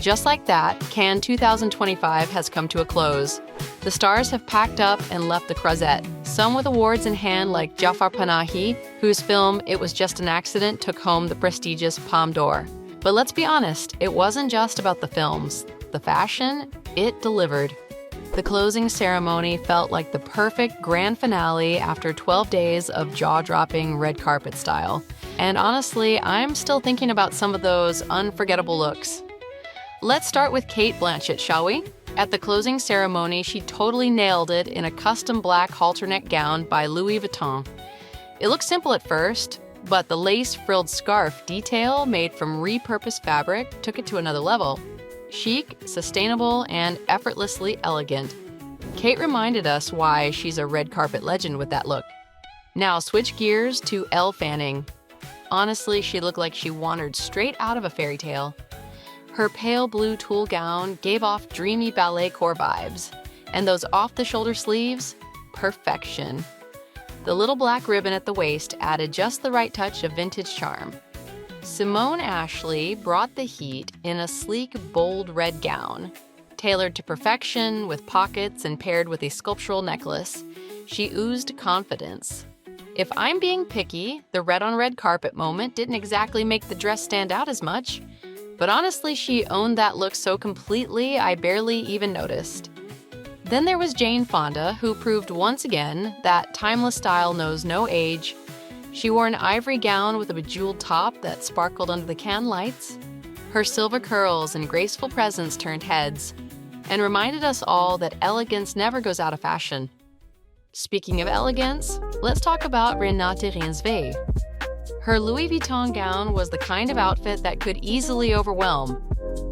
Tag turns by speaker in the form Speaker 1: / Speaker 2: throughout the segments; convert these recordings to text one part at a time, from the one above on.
Speaker 1: Just like that, Cannes 2025 has come to a close. The stars have packed up and left the Croisette, some with awards in hand like Jafar Panahi, whose film It Was Just an Accident took home the prestigious Palme d'Or. But let's be honest, it wasn't just about the films. The fashion, it delivered. The closing ceremony felt like the perfect grand finale after 12 days of jaw-dropping red carpet style. And honestly, I'm still thinking about some of those unforgettable looks. Let's start with Cate Blanchett, shall we? At the closing ceremony, she totally nailed it in a custom black halter neck gown by Louis Vuitton. It looked simple at first, but the lace-frilled scarf detail made from repurposed fabric took it to another level. Chic, sustainable, and effortlessly elegant. Cate reminded us why she's a red carpet legend with that look. Now switch gears to Elle Fanning. Honestly, she looked like she wandered straight out of a fairy tale. Her pale blue tulle gown gave off dreamy ballet core vibes, and those off-the-shoulder sleeves, perfection. The little black ribbon at the waist added just the right touch of vintage charm. Simone Ashley brought the heat in a sleek, bold red gown. Tailored to perfection with pockets and paired with a sculptural necklace, she oozed confidence. If I'm being picky, the red-on-red carpet moment didn't exactly make the dress stand out as much. But honestly, she owned that look so completely, I barely even noticed. Then there was Jane Fonda, who proved once again that timeless style knows no age. She wore an ivory gown with a bejeweled top that sparkled under the can lights. Her silver curls and graceful presence turned heads and reminded us all that elegance never goes out of fashion. Speaking of elegance, let's talk about Renate Reinsve. Her Louis Vuitton gown was the kind of outfit that could easily overwhelm.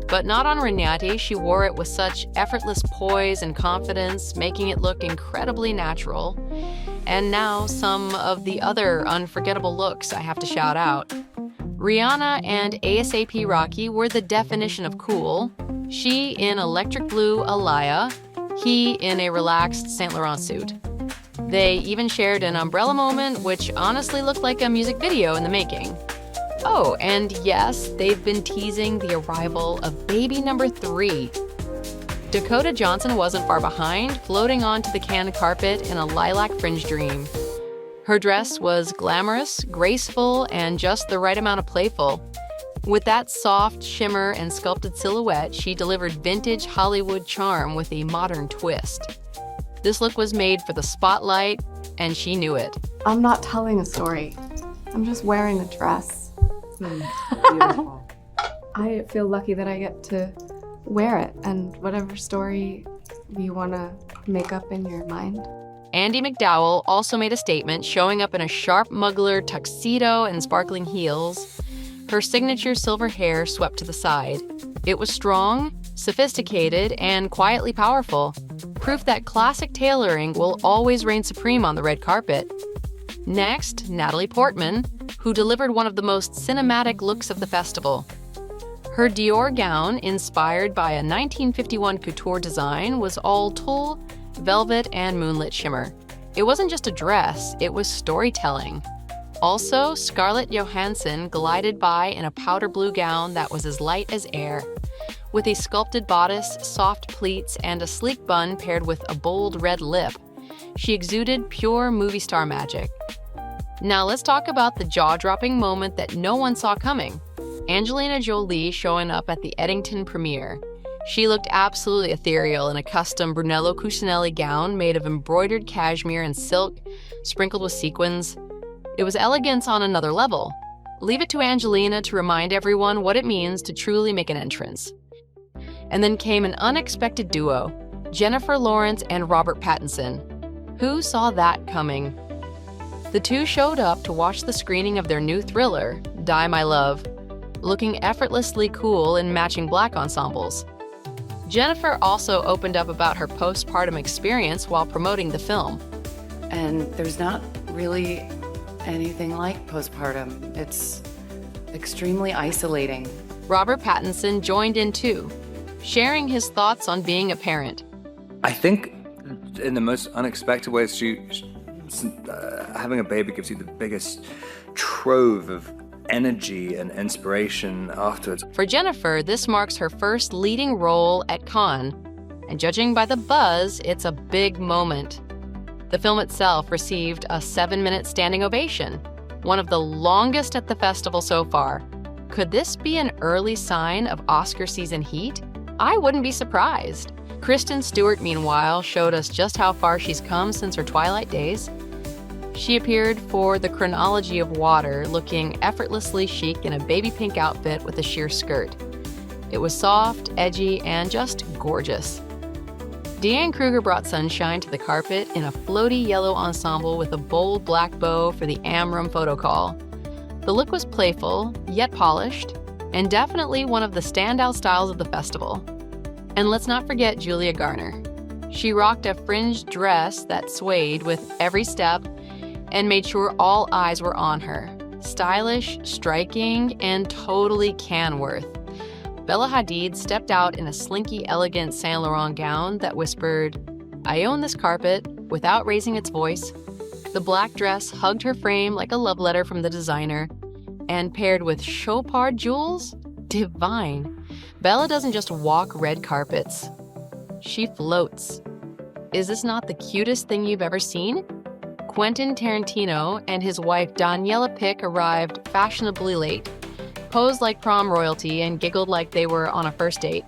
Speaker 1: But not on Renate, she wore it with such effortless poise and confidence, making it look incredibly natural. And now some of the other unforgettable looks I have to shout out. Rihanna and ASAP Rocky were the definition of cool. She in electric blue Alaya, he in a relaxed Saint Laurent suit. They even shared an umbrella moment, which honestly looked like a music video in the making. Oh, and yes, they've been teasing the arrival of baby number 3. Dakota Johnson wasn't far behind, floating onto the Cannes carpet in a lilac fringe dream. Her dress was glamorous, graceful, and just the right amount of playful. With that soft shimmer and sculpted silhouette, she delivered vintage Hollywood charm with a modern twist. This look was made for the spotlight, and she knew it.
Speaker 2: I'm not telling a story. I'm just wearing a dress.
Speaker 3: Beautiful.
Speaker 2: I feel lucky that I get to wear it, and whatever story you want to make up in your mind.
Speaker 1: Andie MacDowell also made a statement, showing up in a sharp Mugler tuxedo and sparkling heels. Her signature silver hair swept to the side. It was strong, sophisticated, and quietly powerful. Proof that classic tailoring will always reign supreme on the red carpet. Next, Natalie Portman, who delivered one of the most cinematic looks of the festival. Her Dior gown, inspired by a 1951 couture design, was all tulle, velvet, and moonlit shimmer. It wasn't just a dress, it was storytelling. Also, Scarlett Johansson glided by in a powder blue gown that was as light as air. With a sculpted bodice, soft pleats, and a sleek bun paired with a bold red lip, she exuded pure movie star magic. Now let's talk about the jaw-dropping moment that no one saw coming. Angelina Jolie showing up at the Eddington premiere. She looked absolutely ethereal in a custom Brunello Cucinelli gown made of embroidered cashmere and silk, sprinkled with sequins. It was elegance on another level. Leave it to Angelina to remind everyone what it means to truly make an entrance. And then came an unexpected duo, Jennifer Lawrence and Robert Pattinson. Who saw that coming? The two showed up to watch the screening of their new thriller, Die My Love, looking effortlessly cool in matching black ensembles. Jennifer also opened up about her postpartum experience while promoting the film.
Speaker 3: And there's not really anything like postpartum. It's extremely isolating.
Speaker 1: Robert Pattinson joined in too, sharing his thoughts on being a parent.
Speaker 4: I think in the most unexpected ways, having a baby gives you the biggest trove of energy and inspiration afterwards.
Speaker 1: For Jennifer, this marks her first leading role at Cannes, and judging by the buzz, it's a big moment. The film itself received a 7-minute standing ovation, one of the longest at the festival so far. Could this be an early sign of Oscar season heat? I wouldn't be surprised. Kristen Stewart, meanwhile, showed us just how far she's come since her Twilight days. She appeared for The Chronology of Water, looking effortlessly chic in a baby pink outfit with a sheer skirt. It was soft, edgy, and just gorgeous. Diane Kruger brought sunshine to the carpet in a floaty yellow ensemble with a bold black bow for the Amram photo call. The look was playful, yet polished, and definitely one of the standout styles of the festival. And let's not forget Julia Garner. She rocked a fringed dress that swayed with every step and made sure all eyes were on her. Stylish, striking, and totally Cannes-worth. Bella Hadid stepped out in a slinky, elegant Saint Laurent gown that whispered, "I own this carpet," without raising its voice. The black dress hugged her frame like a love letter from the designer, and paired with Chopard jewels, divine. Bella doesn't just walk red carpets. She floats. Is this not the cutest thing you've ever seen? Quentin Tarantino and his wife Daniela Pick arrived fashionably late, posed like prom royalty, and giggled like they were on a first date.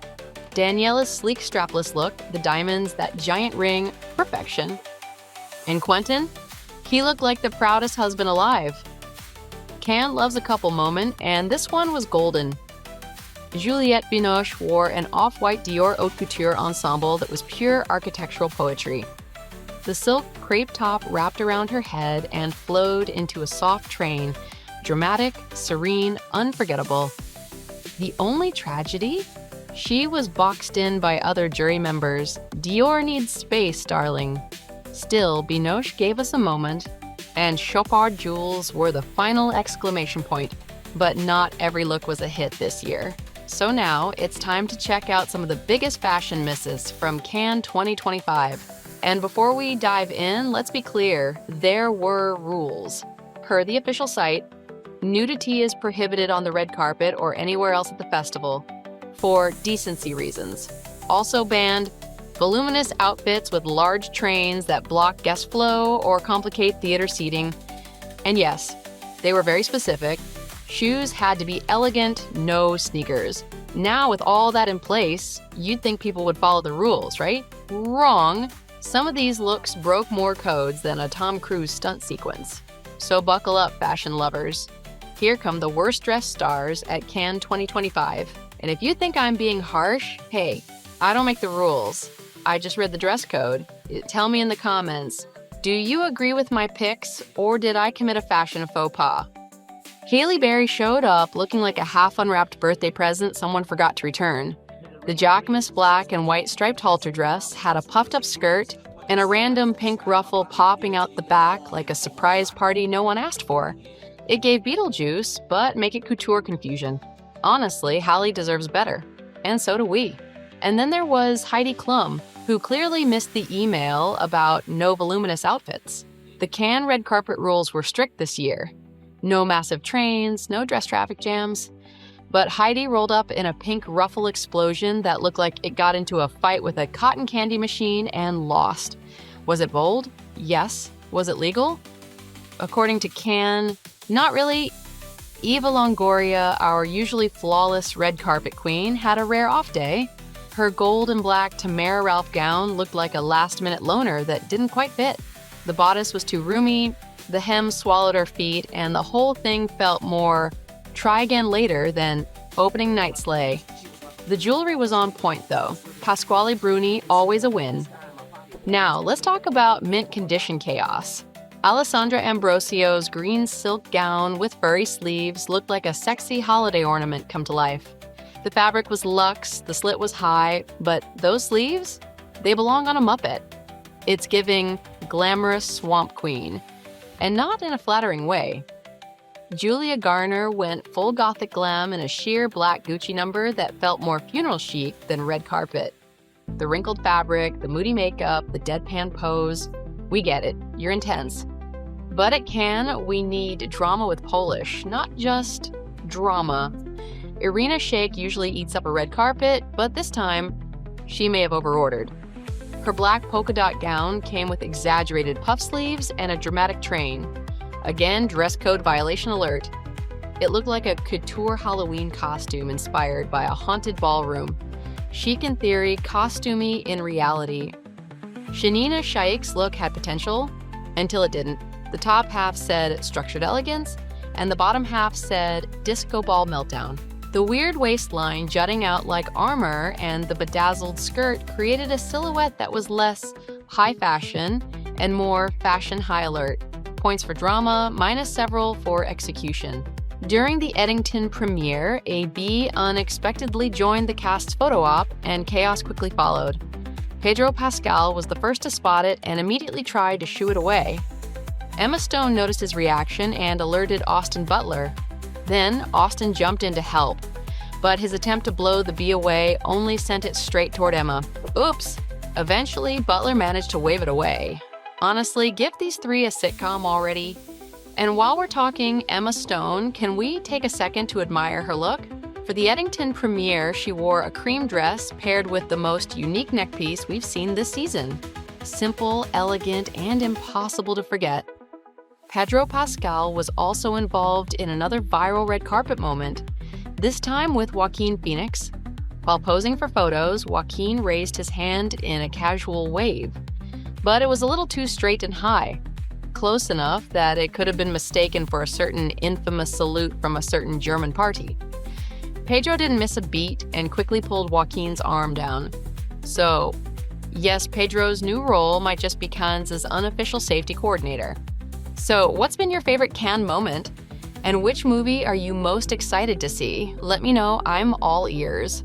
Speaker 1: Daniela's sleek strapless look, the diamonds, that giant ring, perfection. And Quentin? He looked like the proudest husband alive. Cannes loves a couple moment, and this one was golden. Juliette Binoche wore an off-white Dior haute couture ensemble that was pure architectural poetry. The silk crepe top wrapped around her head and flowed into a soft train, dramatic, serene, unforgettable. The only tragedy? She was boxed in by other jury members. Dior needs space, darling. Still, Binoche gave us a moment, and Chopard jewels were the final exclamation point. But not every look was a hit this year. So now, it's time to check out some of the biggest fashion misses from Cannes 2025. And before we dive in, let's be clear, there were rules. Per the official site, nudity is prohibited on the red carpet or anywhere else at the festival for decency reasons. Also banned voluminous outfits with large trains that block guest flow or complicate theater seating. And yes, they were very specific. Shoes had to be elegant, no sneakers. Now, with all that in place, you'd think people would follow the rules, right? Wrong. Some of these looks broke more codes than a Tom Cruise stunt sequence. So buckle up, fashion lovers. Here come the worst dressed stars at Cannes 2025. And if you think I'm being harsh, hey, I don't make the rules. I just read the dress code. Tell me in the comments, do you agree with my picks, or did I commit a fashion faux pas? Halle Berry showed up looking like a half-unwrapped birthday present someone forgot to return. The Jacquemus black and white striped halter dress had a puffed-up skirt and a random pink ruffle popping out the back like a surprise party no one asked for. It gave Beetlejuice, but make it couture confusion. Honestly, Halle deserves better. And so do we. And then there was Heidi Klum, who clearly missed the email about no voluminous outfits. The Cannes red carpet rules were strict this year. No massive trains, no dress traffic jams. But Heidi rolled up in a pink ruffle explosion that looked like it got into a fight with a cotton candy machine and lost. Was it bold? Yes. Was it legal? According to Cannes, not really. Eva Longoria, our usually flawless red carpet queen, had a rare off day. Her gold and black Tamara Ralph gown looked like a last-minute loaner that didn't quite fit. The bodice was too roomy, the hem swallowed her feet, and the whole thing felt more try again later than opening night sleigh. The jewelry was on point though. Pasquale Bruni, always a win. Now, let's talk about mint condition chaos. Alessandra Ambrosio's green silk gown with furry sleeves looked like a sexy holiday ornament come to life. The fabric was luxe, the slit was high, but those sleeves? They belong on a Muppet. It's giving glamorous swamp queen, and not in a flattering way. Julia Garner went full gothic glam in a sheer black Gucci number that felt more funeral chic than red carpet. The wrinkled fabric, the moody makeup, the deadpan pose. We get it. You're intense. But at Cannes, we need drama with Polish, not just drama. Irina Shayk usually eats up a red carpet, but this time, she may have overordered. Her black polka dot gown came with exaggerated puff sleeves and a dramatic train. Again, dress code violation alert. It looked like a couture Halloween costume inspired by a haunted ballroom. Chic in theory, costumey in reality. Shanina Shaik's look had potential, until it didn't. The top half said structured elegance, and the bottom half said disco ball meltdown. The weird waistline jutting out like armor and the bedazzled skirt created a silhouette that was less high fashion and more fashion high alert. Points for drama, minus several for execution. During the Eddington premiere, a bee unexpectedly joined the cast's photo op, and chaos quickly followed. Pedro Pascal was the first to spot it and immediately tried to shoo it away. Emma Stone noticed his reaction and alerted Austin Butler. Then, Austin jumped in to help, but his attempt to blow the bee away only sent it straight toward Emma. Oops! Eventually, Butler managed to wave it away. Honestly, give these three a sitcom already. And while we're talking Emma Stone, can we take a second to admire her look? For the Eddington premiere, she wore a cream dress paired with the most unique neckpiece we've seen this season. Simple, elegant, and impossible to forget. Pedro Pascal was also involved in another viral red carpet moment, this time with Joaquin Phoenix. While posing for photos, Joaquin raised his hand in a casual wave, but it was a little too straight and high, close enough that it could have been mistaken for a certain infamous salute from a certain German party. Pedro didn't miss a beat and quickly pulled Joaquin's arm down. So, yes, Pedro's new role might just be Cannes' unofficial safety coordinator. So, what's been your favorite Cannes moment? And which movie are you most excited to see? Let me know, I'm all ears.